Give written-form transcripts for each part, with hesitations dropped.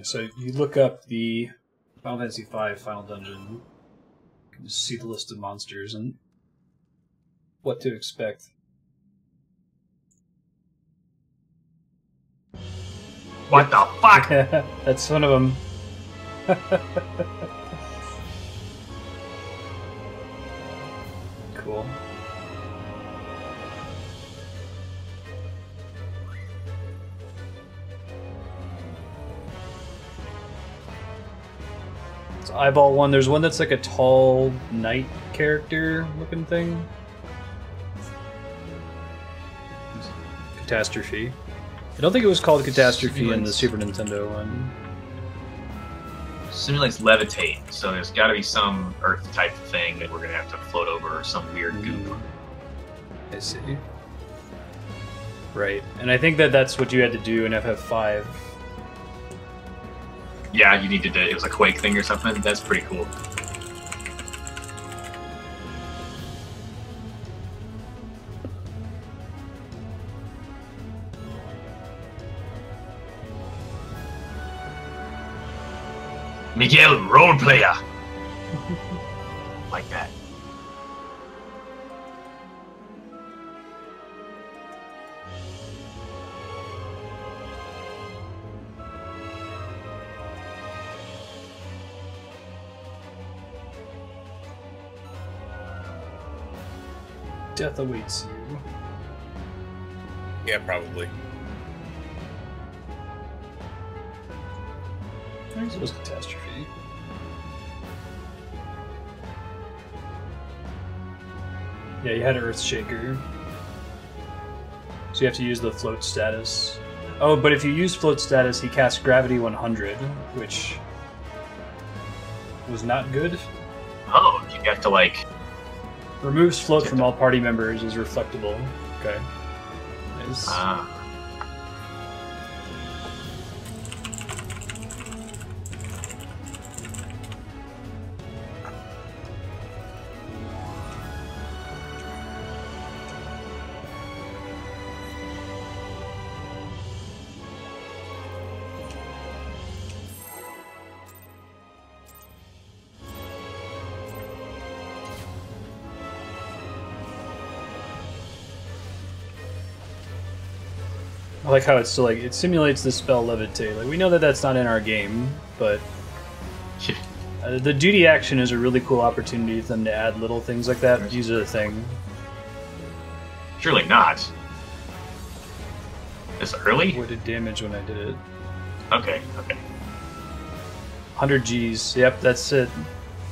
So you look up the Final Fantasy V Final Dungeon. You can just see the list of monsters and what to expect. What the fuck? That's one of them. Cool. It's eyeball one. There's one that's like a tall knight character looking thing. Catastrophe. I don't think it was called Catastrophe in the Super Nintendo one. Simulates levitate, so there's got to be some Earth type thing that we're gonna have to float over, or some weird goop. I see. Right, and I think that's what you had to do in FF5. Yeah, you needed to. It was a Quake thing or something. That's pretty cool. Miguel, role player. Like that. Death awaits you. Yeah, probably. I think it was Catastrophe. Yeah, you had an Earthshaker. So you have to use the float status. Oh, but if you use float status, he casts Gravity 100, which was not good. Oh, you have to like... Removes float from all party members is reflectable. Okay. Nice. I like how it's still like it simulates the spell levitate. Like we know that that's not in our game, but the duty action is a really cool opportunity for them to add little things like that. Use it a thing. Surely not. This early? What did damage when I did it? Okay, okay. 100 Gs. Yep, that's it.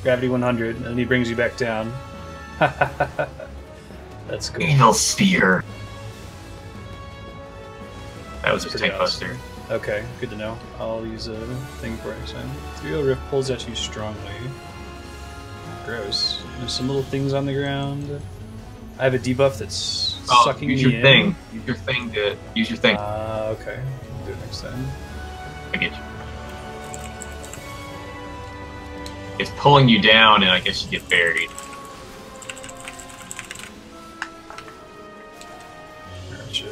Gravity 100, and then he brings you back down. That's cool. Evil Sphere. That was That's a pretty tank awesome. buster. Okay, good to know. I'll use a thing for it next time. 3-0 Rift pulls at you strongly. Gross. There's some little things on the ground. I have a debuff that's sucking use me your in. thing. Use your thing to use your thing. Okay. I'll do it next time. I get you. It's pulling you down, and I guess you get buried. Gotcha.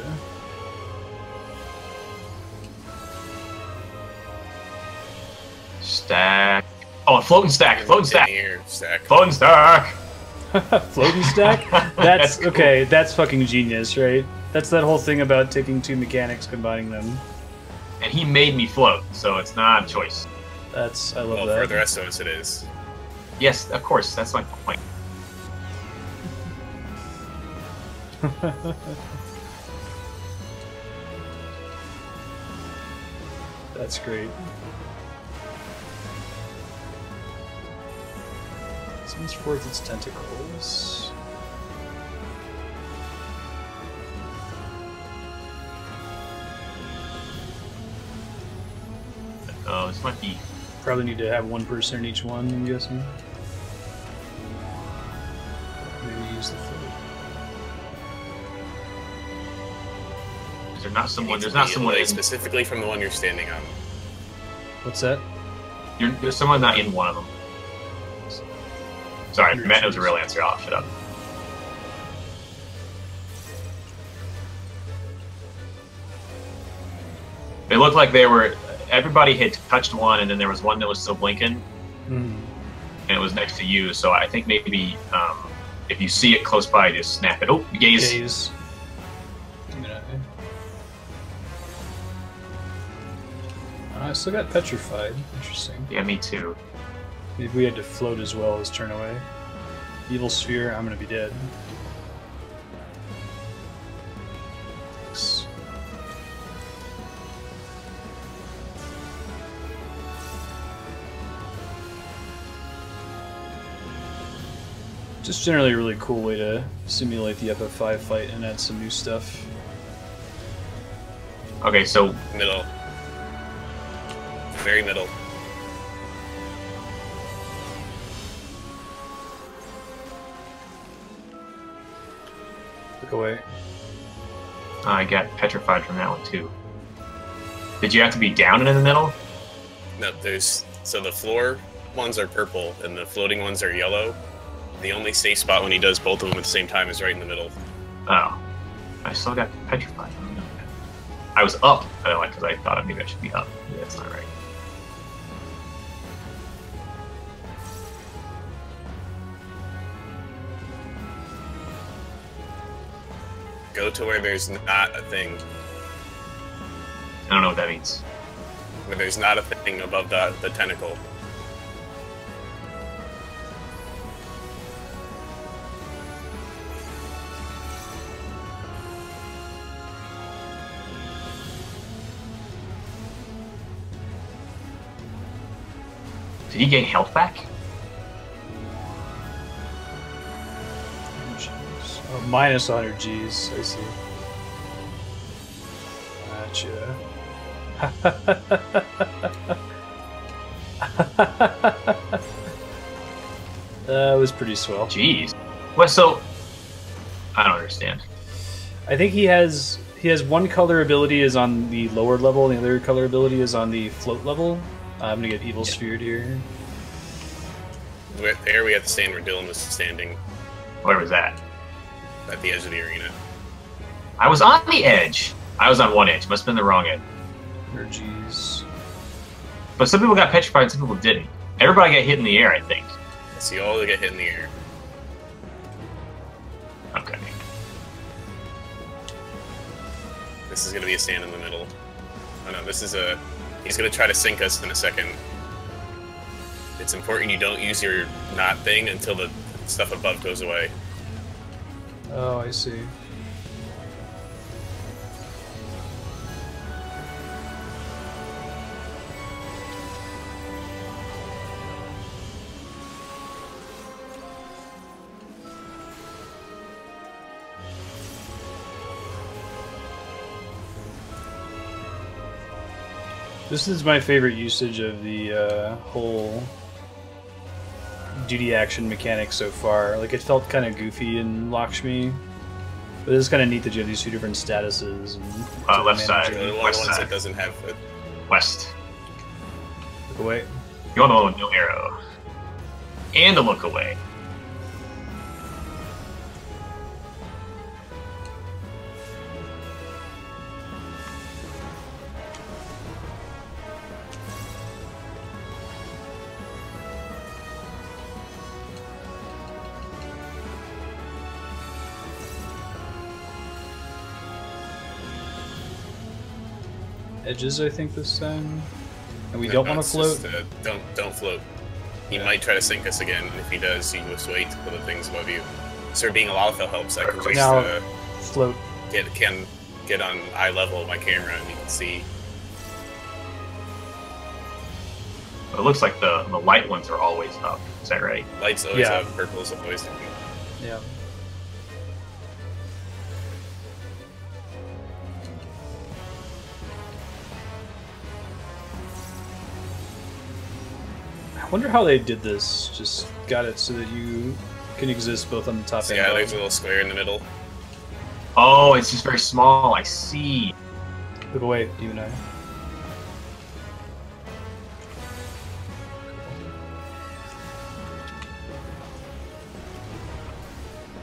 Stack. Oh, floating stack. Floating stack. Here, stack. Floating stack. Floating stack? That's, That's cool. okay, that's fucking genius, right? That's that whole thing about taking two mechanics, combining them. And he made me float, so it's not a choice. That's, I love Well, that. for the rest of us, it is. Yes, of course. That's my point. That's great. Sends forth its tentacles. Oh, this might be... Probably need to have one person in each one, I'm guessing. Maybe use the float. Is there not someone... Needs There's to not be someone... away In, specifically from the one you're standing on. What's that? there's someone not in one of them. Sorry, Matt knows a real answer. I'll shut up. They looked like they were... everybody had touched one, and then there was one that was still blinking, and it was next to you. So I think maybe if you see it close by, just snap it. Oh, gaze. Gaze. I still got petrified. Interesting. Yeah, me too. Maybe we had to float as well as turn away. Evil sphere. I'm gonna be dead. Just generally a really cool way to simulate the FF5 fight and add some new stuff. Okay, so Middle. Very middle. Look away. I got petrified from that one too. Did you have to be down and in the middle? No, so the floor ones are purple and the floating ones are yellow. The only safe spot when he does both of them at the same time is right in the middle. Oh, I still got petrified. I was up, because I thought maybe I should be up. Yeah, that's not right. Go to where there's not a thing. I don't know what that means. Where there's not a thing above the tentacle. Did he gain health back? Oh, minus 100 Gs, I see. Gotcha. That was pretty swell. Jeez. Well, so I don't understand. I think he has one color ability is on the lower level, and the other color ability is on the float level. I'm gonna get Evil Sphered here. There we have to stand where Dylan was standing. Where was that? At the edge of the arena. I was on the edge. I was on one edge. Must have been the wrong end. Energies. But some people got petrified, some people didn't. Everybody got hit in the air, I think. So you all get hit in the air. Okay. This is going to be a stand in the middle. Oh no, this is a... He's going to try to sink us in a second. It's important you don't use your knot thing until the stuff above goes away. Oh, I see. This is my favorite usage of the whole duty action mechanic so far. Like, it felt kind of goofy in Lakshmi, but it's kind of neat that you have these two different statuses. And Left side. The one West ones side. that doesn't have it. West. Look away. You want the one with no arrow. And a look away. Edges, I think, this time. And we No, don't no, want it's to float. just, don't float. He might try to sink us again, and if he does, you just wait till the thing's above you. Sir, being Alauthel helps. I can just Now, float. get on eye level of my camera, and you can see. It looks like the light ones are always up. Is that right? Light's always Yeah. up, purple's always up. Yeah. I wonder how they did this. Just got it so that you can exist both on the top So and yeah, bottom. there's a little square in the middle. Oh, it's just very small. I see. Look away, you and I.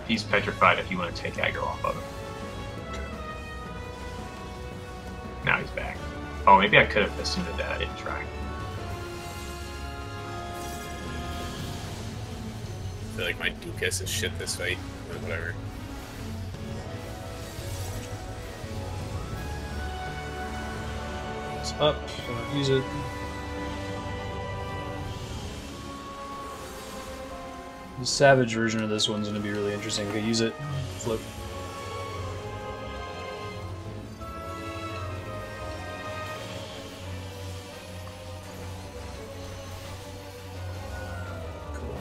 He's petrified if you want to take aggro off of him. Now he's back. Oh, maybe I could have assumed that. I didn't try. I feel like my Dukas is shit this fight, but whatever. It's up. Don't use it. The savage version of this one's going to be really interesting. Okay, use it. Flip. Cool.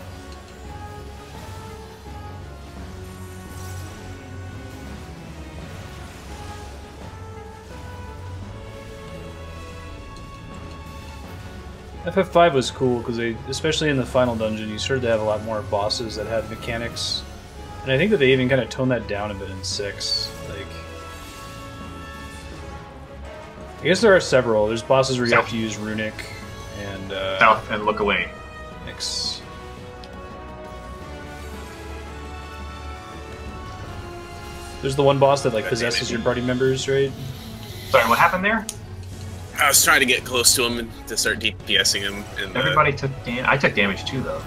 FF5 was cool because they, especially in the final dungeon, you started to have a lot more bosses that had mechanics, and I think that they even kind of toned that down a bit in 6. Like, I guess there are several. There's bosses where you have to use runic and South and look away. X. There's the one boss that like possesses your party members, right? Sorry, what happened there? I was trying to get close to him to start DPSing him, and Everybody took damage. I took damage too, though.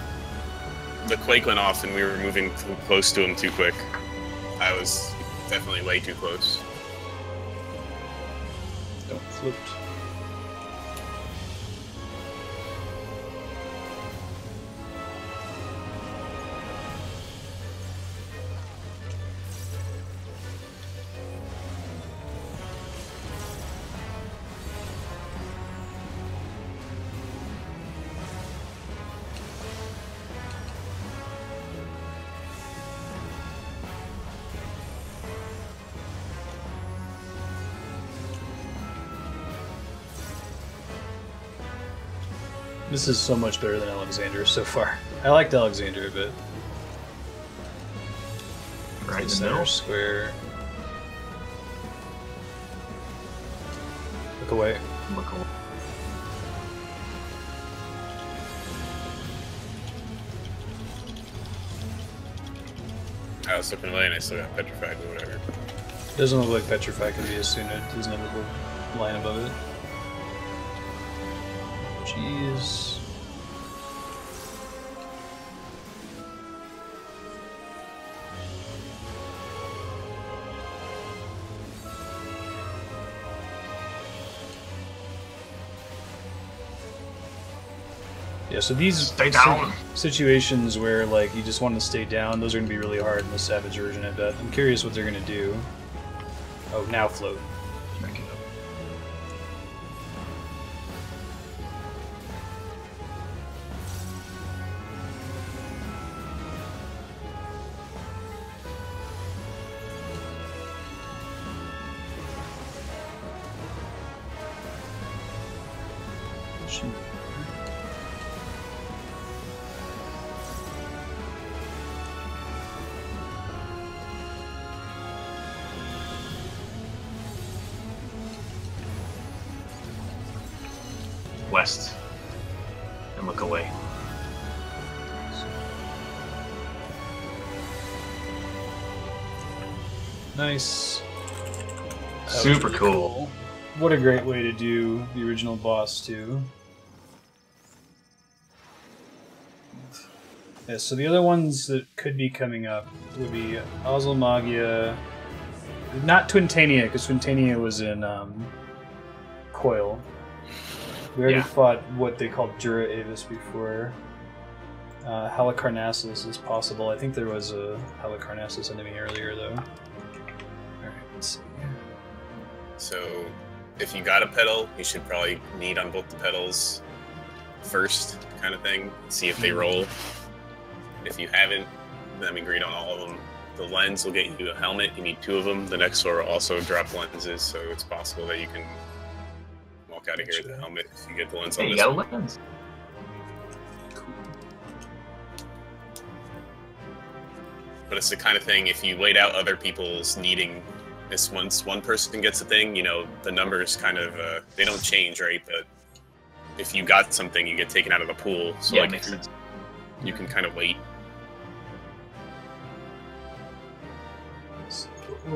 the quake went off, and we were moving too close to him too quick. I was definitely way too close. Don't flip. This is so much better than Alexander so far. I liked Alexander a bit. Right in the Center middle. square. Look away. Look away. I was looking away, and I still got petrified, but whatever. Doesn't look like Petrify can be as soon as there's another line above it. Jeez. Yeah, so these Stay down. situations where like you just want to stay down, those are going to be really hard in the Savage version, I bet. I'm curious what they're going to do. Oh, now float. Back it up. West. And look away. Nice. That was Super really cool. What a great way to do the original boss, too. Yeah, so the other ones that could be coming up would be Ozylmagia. Not Twintania, because Twintania was in Coil. We already fought what they called Dura Avis before. Halicarnassus is possible. I think there was a Halicarnassus enemy earlier, though. Alright, let's see. So, if you got a pedal, you should probably knead on both the pedals first, kind of thing. See if they roll. If you haven't, I mean, greed on all of them. The lens will get you a helmet. You need 2 of them. The next sword will also drop lenses, so it's possible that you can walk out of here with a helmet if you get the lens Hey, on you this got a one. lens. But it's the kind of thing, if you wait out other people's needing this, once one person gets a thing, you know, the numbers kind of, they don't change, right? But if you got something, you get taken out of the pool. So Yeah, like, makes sense. you can kind of wait. So what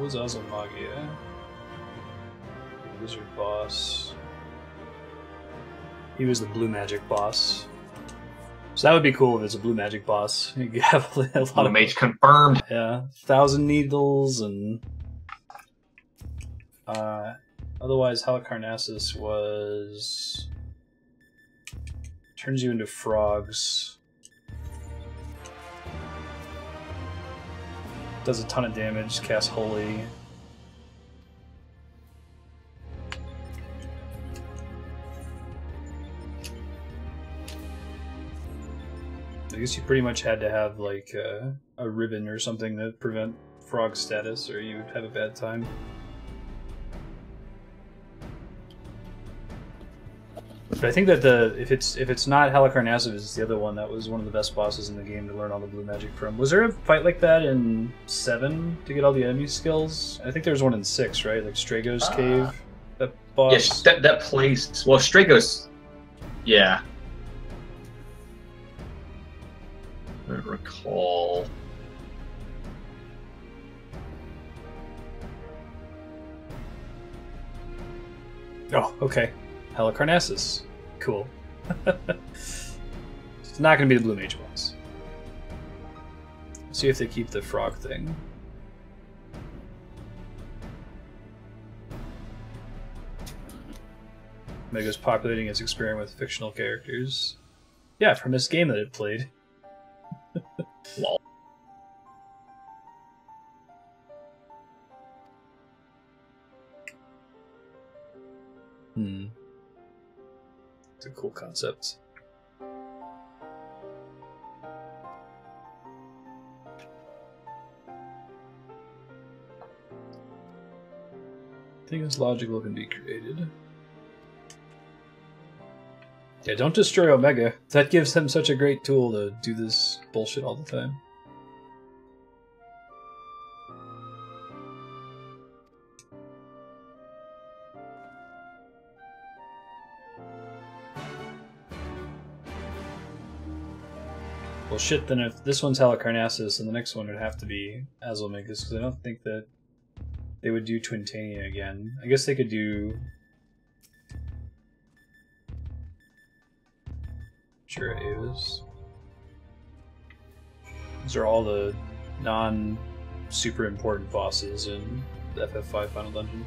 was Ozylmagia? Wizard boss. He was the blue magic boss. So that would be cool if it's a blue magic boss. You could have a lot Blue of mage confirmed. Yeah, 1,000 needles and otherwise Halicarnassus was turns you into frogs. Does a ton of damage, casts holy. I guess you pretty much had to have like a ribbon or something to prevent frog status, or you would have a bad time. But I think that if it's not Halicarnassus, it's the other one that was one of the best bosses in the game to learn all the blue magic from. Was there a fight like that in 7 to get all the enemy skills? I think there was one in 6, right? Like Strago's cave. That boss. Yes, that plays well. Strago's, yeah. I don't recall. Oh, okay. Halicarnassus. Cool. It's not going to be the blue mage ones. See if they keep the frog thing. Mega's populating its experiment with fictional characters. Yeah, from this game that it played. Lol. It's a cool concept. Things logical can be created. Yeah, don't destroy Omega. That gives them such a great tool to do this bullshit all the time. Well, shit, then if this one's Halicarnassus, and the next one would have to be Azulmagus, because I don't think that they would do Twintania again. I guess they could do... Jura Avis. These are all the non-super important bosses in the FF5 Final Dungeon.